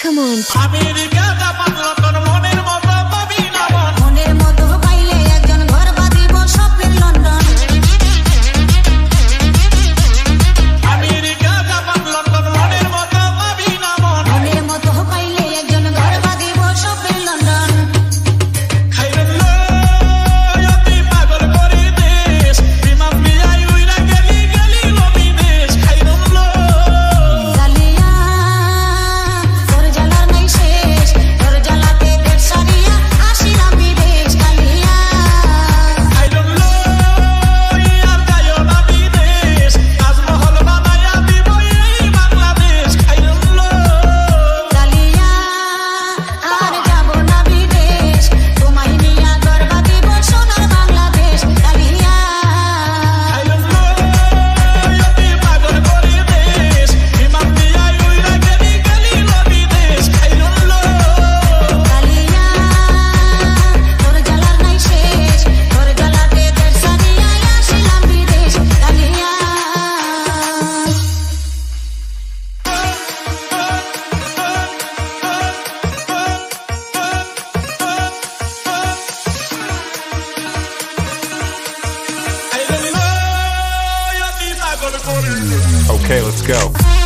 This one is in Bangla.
Come on. America Japan London মনের মতো পাবি না মন মনের মতো পাইলে একজন ঘর বাঁধিব স্বপ্নের লন্ডন। আমেরিকা জাপান লন্ডন মনের মতো পাবি না মন মনের মতো পাইলে একজন ঘর বাঁধিব স্বপ্নের লন্ডন। খাইরুল্লাহ অতি পাগল করে দেশ বিমান বিয়াই উইরা গেলি গেলি নবী দেশ খাইরুল্লাহ জালিয়া তোর জ্বালা নাই শেষ, তোর জ্বালাতে দেশ সারিয়া আসিলাম বিদেশ কালিয়া। খাইরুল্লাহ আর যাইও না বিদেশ তাজমহল বানায়া দিব এই বাংলাদেশ খাইরুল্লাহ জালিয়া আর যাব না বিদেশ, তোমায় নিয়া ঘর বাঁধিব সোনার বাংলাদেশ কালিয়া। অতি পাগল করে দেশ বিমান বিয়াই উইরা গেলি গেলি নবী দেশ খাইরুল্লাহ কালিয়া তোর জ্বালার নাই শেষ, তোর জ্বালাতে দেশ সারিয়া আসিলাম বিদেশ কালিয়া। খাইরুল্লাহ অতি পাগল করে Okay, let's go.